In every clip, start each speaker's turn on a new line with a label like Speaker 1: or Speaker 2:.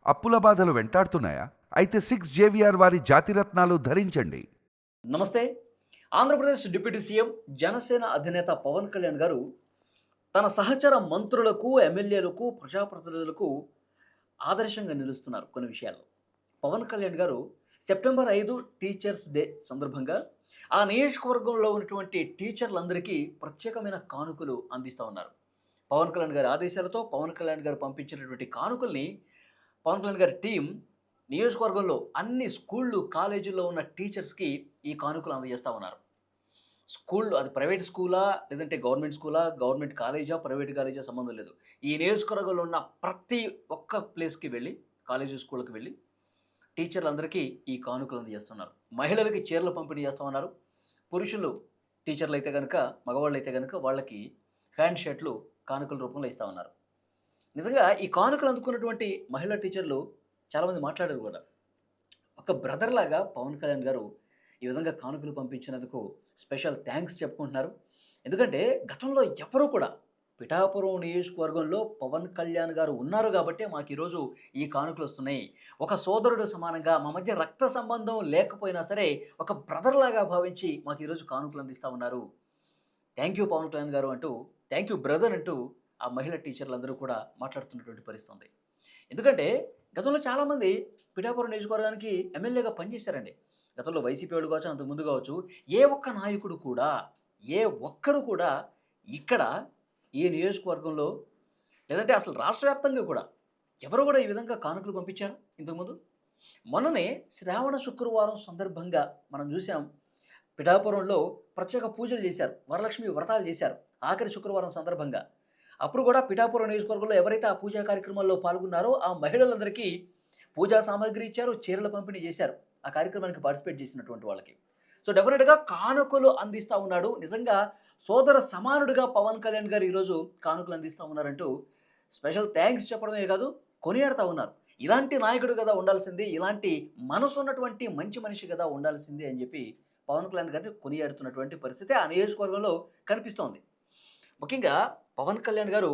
Speaker 1: అప్పుల బాధలు వెంటాడుతున్నాయా? అయితే 6 జేవిఆర్ వారి జాతిరత్నాలు ధరించండి.
Speaker 2: నమస్తే. ఆంధ్రప్రదేశ్ డిప్యూటీ సీఎం, జనసేన అధినేత పవన్ కళ్యాణ్ గారు తన సహచర మంత్రులకు, ఎమ్మెల్యేలకు, ప్రజాప్రతినిధులకు ఆదర్శంగా నిలుస్తున్నారు కొన్ని విషయాల్లో. పవన్ కళ్యాణ్ గారు సెప్టెంబర్ 5 టీచర్స్ డే సందర్భంగా ఆ నియోజకవర్గంలో ఉన్నటువంటి టీచర్లందరికీ ప్రత్యేకమైన కానుకలు అందిస్తా ఉన్నారు. పవన్ కళ్యాణ్ గారి ఆదేశాలతో పవన్ కళ్యాణ్ గారు పంపించినటువంటి కానుకల్ని పవన్ కళ్యాణ్ గారి టీం నియోజకవర్గంలో అన్ని స్కూళ్ళు, కాలేజీల్లో ఉన్న టీచర్స్‌కి ఈ కానుకలు అందజేస్తా ఉన్నారు. స్కూల్ అది ప్రైవేట్ స్కూలా? లేదంటే గవర్నమెంట్ స్కూలా? గవర్నమెంట్ కాలేజా? ప్రైవేట్ కాలేజా? సంబంధం లేదు. ఈ నియోజకవర్గంలో ఉన్న ప్రతి ఒక్క ప్లేస్‌కి వెళ్లి, కాలేజీ, స్కూల్‌కి వెళ్లి టీచర్లందరికీ ఈ కానుకలు అందజేస్తున్నారు. మహిళలకి చీరలు పంపిణీ చేస్తా ఉన్నారు. పురుషులు టీచర్లయితే గనక, మగవాళ్ళైతే గనక వాళ్ళకి ఫ్యాంట్ షర్ట్‌లు కానుకల రూపంలో ఇస్తా ఉన్నారు. నిజంగా ఈ కానుకలు అందుకున్నటువంటి మహిళా టీచర్లు చాలామంది మాట్లాడారు కూడా. ఒక బ్రదర్‌లాగా పవన్ కళ్యాణ్ గారు ఈ విధంగా కానుకలు పంపించినందుకు స్పెషల్ థాంక్స్ చెప్పుకుంటున్నారు. ఎందుకంటే గతంలో ఎవరు కూడా పిఠాపురం నియోజకవర్గంలో పవన్ కళ్యాణ్ గారు ఉన్నారు గాబట్టే మాకీరోజు ఈ కానుకలొస్తున్నాయి. ఒక సోదరుడు సమానంగా మా మధ్య రక్త సంబంధం లేకపోయినా సరే ఒక బ్రదర్‌లాగా భావించి మాకీరోజు కానుకలు అందిస్తా ఉన్నారు. థాంక్ యూ పవన్ కళ్యాణ్ గారు అంటూ, థాంక్ యూ బ్రదర్ అంటూ ఆ మహిళా టీచర్లందరూ కూడా మాట్లాడుతున్నటువంటి పరిస్థితి ఉంది. ఎందుకంటే గతంలో చాలామంది పిఠాపురం నియోజకవర్గానికి ఎమ్మెల్యేగా పనిచేశారండి. గతంలో వైసీపీ వాళ్ళు కావచ్చు, అంతకుముందు కావచ్చు, ఏ ఒక్క నాయకుడు కూడా, ఏ ఒక్కరు కూడా ఇక్కడ ఈ నియోజకవర్గంలో లేదంటే అసలు రాష్ట్ర వ్యాప్తంగా కూడా ఎవరు కూడా ఈ విధంగా కానుకలు పంపించారా ఇంతకుముందు? మొన్ననే శ్రావణ శుక్రవారం సందర్భంగా మనం చూసాం. పిఠాపురంలో ప్రత్యేక పూజలు చేశారు. వరలక్ష్మి వ్రతాలు చేశారు. ఆఖరి శుక్రవారం సందర్భంగా. అప్పుడు కూడా పిఠాపురం నియోజకవర్గంలో ఎవరైతే ఆ పూజా కార్యక్రమాల్లో పాల్గొన్నారో ఆ మహిళలందరికీ పూజా సామాగ్రి ఇచ్చారు. చీరలు పంపిణీ చేశారు. ఆ కార్యక్రమానికి పార్టిసిపేట్ చేసినటువంటి వాళ్ళకి. సో, డెఫినిట్‌గా కానుకలు అందిస్తా ఉన్నాడు. నిజంగా సోదర సమానుడిగా పవన్ కళ్యాణ్ గారు ఈరోజు కానుకలు అందిస్తా ఉన్నారంటూ స్పెషల్ థాంక్స్ చెప్పడమే కాదు, కొనియాడుతా ఉన్నారు. ఇలాంటి నాయకుడు గదా ఉండాల్సింది. ఇలాంటి మనసున్నటువంటి మంచి మనిషి గదా ఉండాల్సింది అని చెప్పి పవన్ కళ్యాణ్ గారిని కొనియాడుతున్నటువంటి పరిస్థితి ఆ నియోజకవర్గంలో కనిపిస్తోంది. ముఖ్యంగా పవన్ కళ్యాణ్ గారు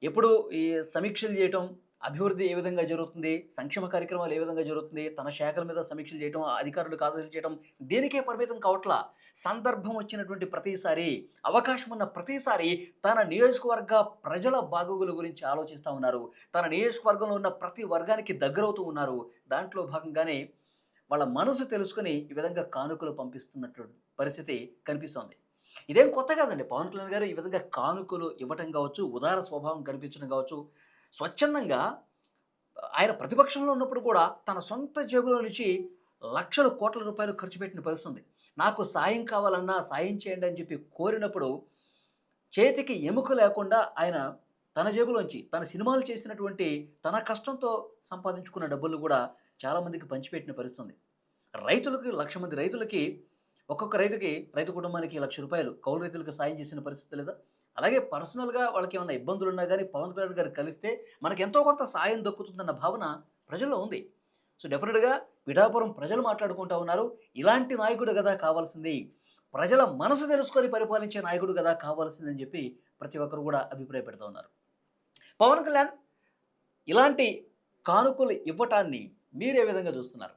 Speaker 2: ఎప్పుడు ఈ సమీక్షలు చేయటం, అభివృద్ధి ఏ విధంగా జరుగుతుంది, సంక్షేమ కార్యక్రమాలు ఏ విధంగా జరుగుతుంది, తన శాఖల మీద సమీక్షలు చేయటం, అధికారులకు ఆదేశాలు చేయటం, దీనికే పరిమితం కావట్లా. సందర్భం వచ్చినటువంటి ప్రతిసారి, అవకాశం ఉన్న ప్రతిసారి తన నియోజకవర్గ ప్రజల బాగోగుల గురించి ఆలోచిస్తా ఉన్నారు. తన నియోజకవర్గంలో ఉన్న ప్రతి వర్గానికి దగ్గరవుతూ ఉన్నారు. దాంట్లో భాగంగానే వాళ్ళ మనసు తెలుసుకొని ఈ విధంగా కానుకలు పంపిస్తున్నటువంటి పరిస్థితి కనిపిస్తోంది. ఇదేం కొత్త కాదండి. పవన్ కళ్యాణ్ గారు ఈ విధంగా కానుకలు ఇవ్వటం కావచ్చు, ఉదార స్వభావం కనిపించడం కావచ్చు, స్వచ్ఛందంగా ఆయన ప్రతిపక్షంలో ఉన్నప్పుడు కూడా తన సొంత జేబులో నుంచి లక్షల కోట్ల రూపాయలు ఖర్చు పెట్టిన పరిస్థితి ఉంది. నాకు సాయం కావాలన్నా సాయం చేయండి అని చెప్పి కోరినప్పుడు చేతికి ఎముక లేకుండా ఆయన తన జేబులోంచి తన సినిమాలు చేసినటువంటి తన కష్టంతో సంపాదించుకున్న డబ్బులు కూడా చాలామందికి పంచిపెట్టిన పరిస్థితి ఉంది. రైతులకి 1,00,000 మంది రైతులకి ఒక్కొక్క రైతుకి, రైతు కుటుంబానికి రూ. 1,00,000 కౌలు రైతులకు సాయం చేసిన పరిస్థితి లేదా? అలాగే పర్సనల్‌గా వాళ్ళకేమన్నా ఇబ్బందులున్నా గానీ, పవన్ కళ్యాణ్ గారిని కలిస్తే మనకెంతో కొంత సాయం దక్కుతుందన్న భావన ప్రజల్లో ఉంది. సో, డెఫినిట్‌గా పిఠాపురం ప్రజలు మాట్లాడుకుంటా ఉన్నారు. ఇలాంటి నాయకుడు గదా కావాల్సింది. ప్రజల మనసు తెలుసుకొని పరిపాలించే నాయకుడు గదా కావాల్సిందని జెప్పి ప్రతి ఒక్కరు గూడా అభిప్రాయపెడుతూ ఉన్నారు. పవన్ కళ్యాణ్ ఇలాంటి కానుకలు ఇవ్వటాన్ని మీరే విధంగా చూస్తున్నారు?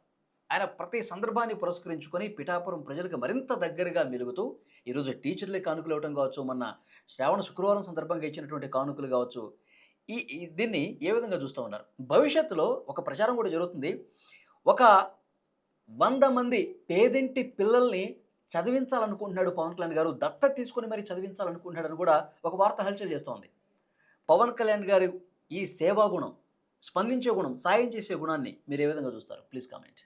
Speaker 2: ఆయన ప్రతి సందర్భాన్ని పురస్కరించుకొని పిఠాపురం ప్రజలకు మరింత దగ్గరగా మెలుగుతూ ఈరోజు టీచర్లే కానుకలు ఇవ్వటం కావచ్చు, మొన్న శ్రావణ శుక్రవారం సందర్భంగా ఇచ్చినటువంటి కానుకలు కావచ్చు. దీన్ని ఏ విధంగా చూస్తూ ఉన్నారు? భవిష్యత్తులో ఒక ప్రచారం కూడా జరుగుతుంది. ఒక 100 మంది పేదింటి పిల్లల్ని చదివించాలనుకుంటున్నాడు పవన్ కళ్యాణ్ గారు. దత్తత తీసుకొని మరి చదివించాలనుకుంటున్నాడని కూడా ఒక వార్త హల్చల్ చేస్తోంది. పవన్ కళ్యాణ్ గారి ఈ సేవా గుణం, స్పందించే గుణం, సాయం చేసే గుణాన్ని మీరు ఏ విధంగా చూస్తారు? Please comment.